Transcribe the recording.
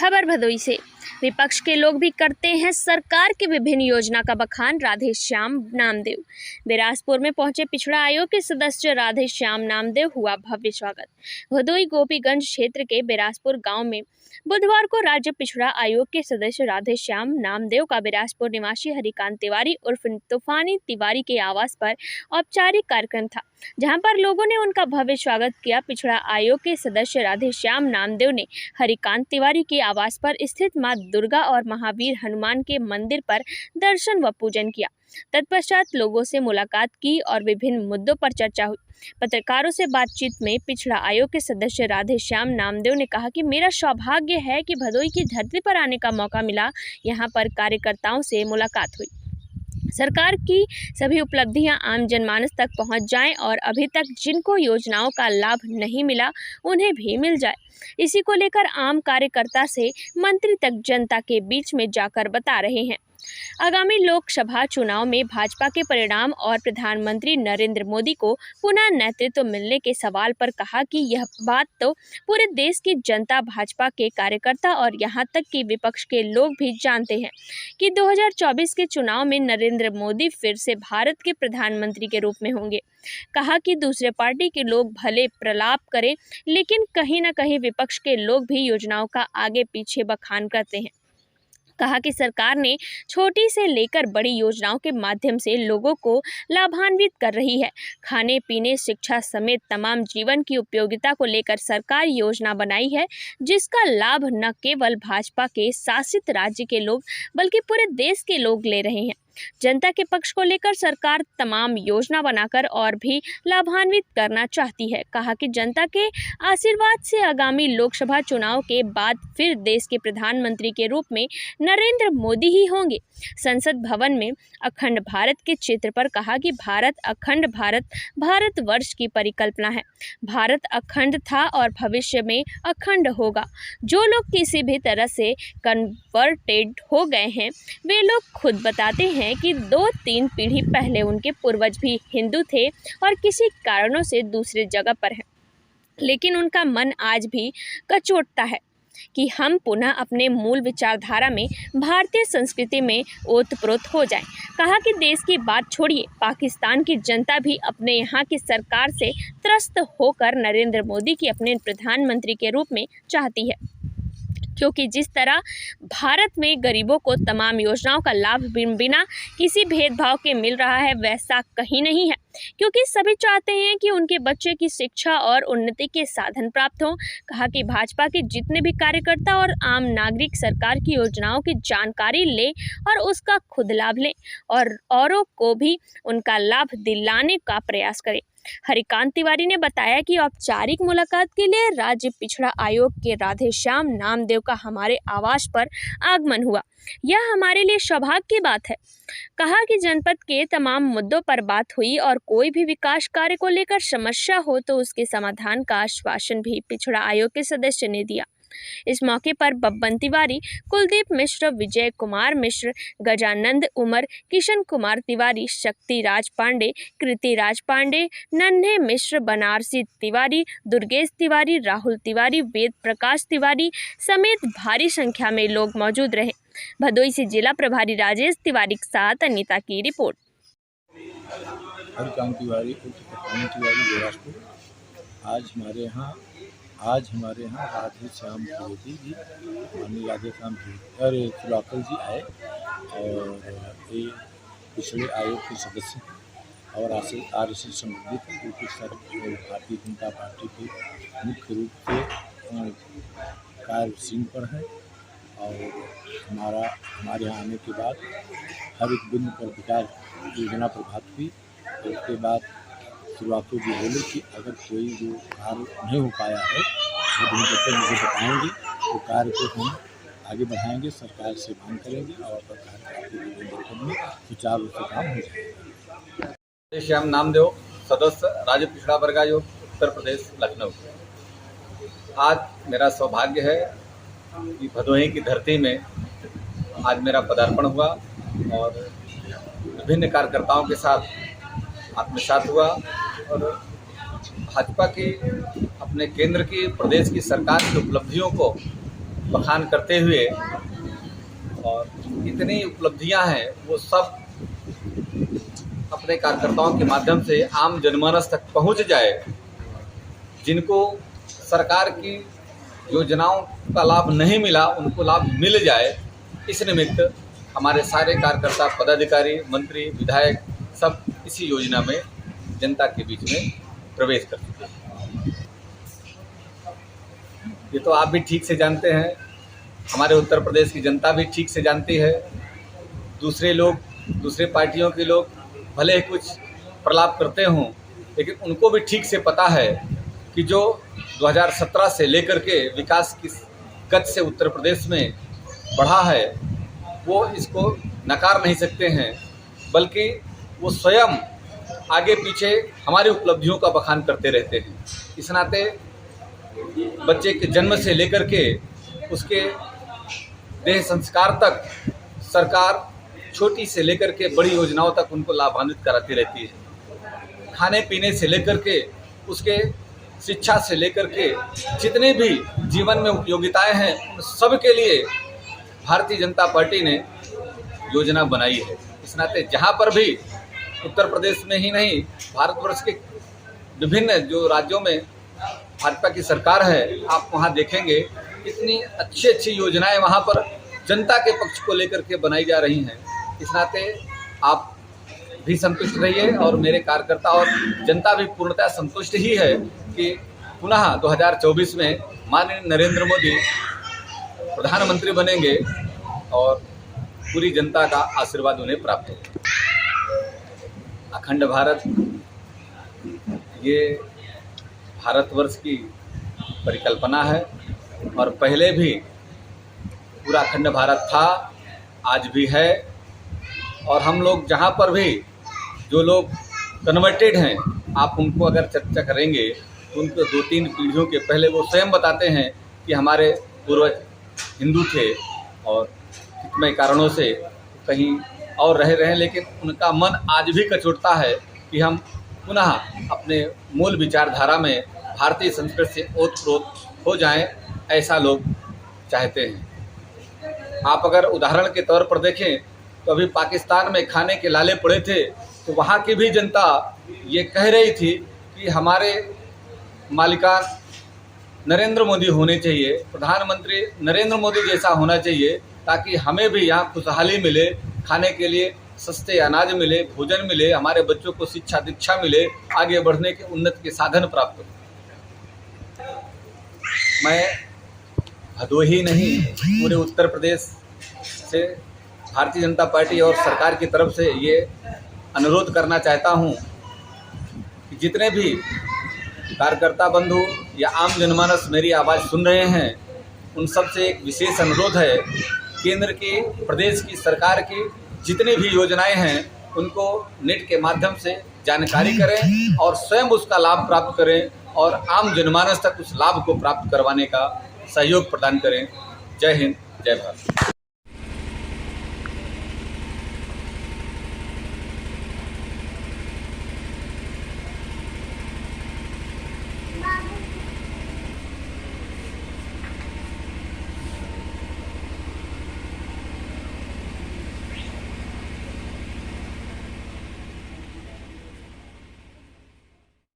खबर भदोई से। विपक्ष के लोग भी करते हैं सरकार की विभिन्न योजना का बखान। राधेश्याम नामदेव बिलासपुर में पहुंचे पिछड़ा आयोग के सदस्य राधेश्याम नामदेव हुआ भव्य स्वागत। भदोई गोपीगंज क्षेत्र के बिलासपुर गांव में बुधवार को राज्य पिछड़ा आयोग के सदस्य राधेश्याम नामदेव का बिलासपुर निवासी हरिकांत तिवारी उर्फ तूफानी तिवारी के आवास पर औपचारिक कार्यक्रम था, जहां पर लोगों ने उनका भव्य स्वागत किया। पिछड़ा आयोग के सदस्य राधेश्याम नामदेव ने हरिकांत तिवारी के आवास पर स्थित मां दुर्गा और महावीर हनुमान के मंदिर पर दर्शन व पूजन किया। तत्पश्चात लोगों से मुलाकात की और विभिन्न मुद्दों पर चर्चा हुई। पत्रकारों से बातचीत में पिछड़ा आयोग के सदस्य राधेश्याम नामदेव ने कहा कि मेरा सौभाग्य है कि भदोई की धरती पर आने का मौका मिला। यहाँ पर कार्यकर्ताओं से मुलाकात हुई, सरकार की सभी उपलब्धियां आम जनमानस तक पहुंच जाएं और अभी तक जिनको योजनाओं का लाभ नहीं मिला उन्हें भी मिल जाए। इसी को लेकर आम कार्यकर्ता से मंत्री तक जनता के बीच में जाकर बता रहे हैं। आगामी लोकसभा चुनाव में भाजपा के परिणाम और प्रधानमंत्री नरेंद्र मोदी को पुनः नेतृत्व मिलने के सवाल पर कहा कि यह बात तो पूरे देश की जनता, भाजपा के कार्यकर्ता और यहां तक कि विपक्ष के लोग भी जानते हैं कि 2024 के चुनाव में नरेंद्र मोदी फिर से भारत के प्रधानमंत्री के रूप में होंगे। कहा कि दूसरे पार्टी के लोग भले प्रलाप करें, लेकिन कहीं न कहीं विपक्ष के लोग भी योजनाओं का आगे पीछे बखान करते हैं। कहा कि सरकार ने छोटी से लेकर बड़ी योजनाओं के माध्यम से लोगों को लाभान्वित कर रही है। खाने पीने, शिक्षा समेत तमाम जीवन की उपयोगिता को लेकर सरकार योजना बनाई है, जिसका लाभ न केवल भाजपा के शासित राज्य के लोग बल्कि पूरे देश के लोग ले रहे हैं। जनता के पक्ष को लेकर सरकार तमाम योजना बनाकर और भी लाभान्वित करना चाहती है। कहा कि जनता के आशीर्वाद से आगामी लोकसभा चुनाव के बाद फिर देश के प्रधानमंत्री के रूप में नरेंद्र मोदी ही होंगे। संसद भवन में अखंड भारत के चित्र पर कहा कि भारत अखंड, भारतवर्ष की परिकल्पना है। भारत अखंड था और भविष्य में अखंड होगा। जो लोग किसी भी तरह से कन्वर्टेड हो गए हैं, वे लोग खुद बताते हैं कि 2-3 पीढ़ी पहले उनके पूर्वज भी हिंदू थे और किसी कारणों से दूसरी जगह पर हैं, लेकिन उनका मन आज भी कचोटता है कि हम पुनः अपने मूल विचारधारा में, भारतीय संस्कृति में ओतप्रोत हो जाएं। कहा कि देश की बात छोड़िए, पाकिस्तान की जनता भी अपने यहाँ की सरकार से त्रस्त होकर नरेंद्र मोदी की अपने प्रधानमंत्री के रूप में चाहती है, क्योंकि जिस तरह भारत में गरीबों को तमाम योजनाओं का लाभ बिना किसी भेदभाव के मिल रहा है, वैसा कहीं नहीं है, क्योंकि सभी चाहते हैं कि उनके बच्चे की शिक्षा और उन्नति के साधन प्राप्त हों। कहा कि भाजपा के जितने भी कार्यकर्ता और आम नागरिक सरकार की योजनाओं की जानकारी लें और उसका खुद लाभ लें और औरों को भी उनका लाभ दिलाने का प्रयास करें। हरिकांत तिवारी ने बताया कि औपचारिक मुलाकात के लिए राज्य पिछड़ा आयोग के राधेश्याम नामदेव का हमारे आवास पर आगमन हुआ। यह हमारे लिए सौभाग्य की बात है। कहा कि जनपद के तमाम मुद्दों पर बात हुई और कोई भी विकास कार्य को लेकर समस्या हो तो उसके समाधान का आश्वासन भी पिछड़ा आयोग के सदस्य ने दिया। इस मौके पर बब्बन तिवारी, कुलदीप मिश्र, विजय कुमार मिश्र, गजानंद उमर, किशन कुमार तिवारी, शक्ति राज पांडे, कृति राज पांडे, नन्हे मिश्र, बनारसी तिवारी, दुर्गेश तिवारी, राहुल तिवारी, वेद प्रकाश तिवारी समेत भारी संख्या में लोग मौजूद रहे। भदोई से जिला प्रभारी राजेश तिवारी के साथ अनीता की रिपोर्ट। हरिकांत तिवारी बिलासपुर। आज हमारे यहाँ राधेश्याम द्विवेदी जी, राधेश्याम और सुलाकल जी आए और ये पिछड़े आयोग के सदस्य और RSS संबंधित हैं, जो कि भारतीय जनता पार्टी के मुख्य रूप से कार्यशील पर हैं। और हमारे यहाँ आने के बाद हर एक बिंदु पर विचार योजना पर बात हुई। उसके बाद शुरुआत जी बोले कि अगर कोई जो कार्य नहीं हो पाया है वो मुझे बताएंगे, तो कार्य को हम आगे बढ़ाएंगे, सरकार से मांग करेंगे और सरकार में सुचारू रूप से काम हो जाएगा। राधेश्याम नामदेव, सदस्य राज्य पिछड़ा वर्ग आयोग, उत्तर प्रदेश, लखनऊ। आज मेरा सौभाग्य है कि भदोही की धरती में आज मेरा पदार्पण हुआ और विभिन्न कार्यकर्ताओं के साथ आत्मसात हुआ और भाजपा की अपने केंद्र की, प्रदेश की सरकार की उपलब्धियों को बखान करते हुए, और इतनी उपलब्धियां हैं वो सब अपने कार्यकर्ताओं के माध्यम से आम जनमानस तक पहुंच जाए, जिनको सरकार की योजनाओं का लाभ नहीं मिला उनको लाभ मिल जाए। इस निमित्त हमारे सारे कार्यकर्ता, पदाधिकारी, मंत्री, विधायक सब इसी योजना में जनता के बीच में प्रवेश कर चुके हैं। ये तो आप भी ठीक से जानते हैं, हमारे उत्तर प्रदेश की जनता भी ठीक से जानती है। दूसरे लोग, दूसरे पार्टियों के लोग भले ही कुछ प्रलाप करते हों, लेकिन उनको भी ठीक से पता है कि जो 2017 से लेकर के विकास की गति से उत्तर प्रदेश में बढ़ा है, वो इसको नकार नहीं सकते हैं, बल्कि वो स्वयं आगे पीछे हमारी उपलब्धियों का बखान करते रहते हैं। इस नाते बच्चे के जन्म से लेकर के उसके देह संस्कार तक सरकार छोटी से लेकर के बड़ी योजनाओं तक उनको लाभान्वित कराती रहती है। खाने पीने से लेकर के उसके शिक्षा से लेकर के जितने भी जीवन में उपयोगिताएं हैं, उन सब के लिए भारतीय जनता पार्टी ने योजना बनाई है। इस नाते जहाँ पर भी उत्तर प्रदेश में ही नहीं, भारतवर्ष के विभिन्न जो राज्यों में भाजपा की सरकार है, आप वहाँ देखेंगे इतनी अच्छी अच्छी योजनाएं वहाँ पर जनता के पक्ष को लेकर के बनाई जा रही हैं। इस नाते आप भी संतुष्ट रहिए और मेरे कार्यकर्ता और जनता भी पूर्णतः संतुष्ट ही है कि पुनः 2024 में माननीय नरेंद्र मोदी प्रधानमंत्री बनेंगे और पूरी जनता का आशीर्वाद उन्हें प्राप्त होगा। अखंड भारत, ये भारतवर्ष की परिकल्पना है और पहले भी पूरा अखंड भारत था, आज भी है। और हम लोग जहाँ पर भी जो लोग कन्वर्टेड हैं, आप उनको अगर चर्चा करेंगे तो उनको 2-3 पीढ़ियों के पहले वो स्वयं बताते हैं कि हमारे पूर्वज हिंदू थे और कितने कारणों से कहीं और रह रहे हैं, लेकिन उनका मन आज भी कचोटता है कि हम पुनः अपने मूल विचारधारा में भारतीय संस्कृति से ओतप्रोत हो जाएं, ऐसा लोग चाहते हैं। आप अगर उदाहरण के तौर पर देखें तो अभी पाकिस्तान में खाने के लाले पड़े थे, तो वहाँ की भी जनता ये कह रही थी कि हमारे मालिकान नरेंद्र मोदी होने चाहिए, प्रधानमंत्री नरेंद्र मोदी जैसा होना चाहिए, ताकि हमें भी यहाँ खुशहाली मिले, खाने के लिए सस्ते अनाज मिले, भोजन मिले, हमारे बच्चों को शिक्षा दीक्षा मिले, आगे बढ़ने के उन्नति के साधन प्राप्त हो। मैं भदोही नहीं, पूरे उत्तर प्रदेश से भारतीय जनता पार्टी और सरकार की तरफ से ये अनुरोध करना चाहता हूँ कि जितने भी कार्यकर्ता बंधु या आम जनमानस मेरी आवाज़ सुन रहे हैं, उन सब से एक विशेष अनुरोध है, केंद्र की, प्रदेश की सरकार की जितनी भी योजनाएं हैं उनको नेट के माध्यम से जानकारी करें और स्वयं उसका लाभ प्राप्त करें और आम जनमानस तक उस लाभ को प्राप्त करवाने का सहयोग प्रदान करें। जय हिंद, जय भारत।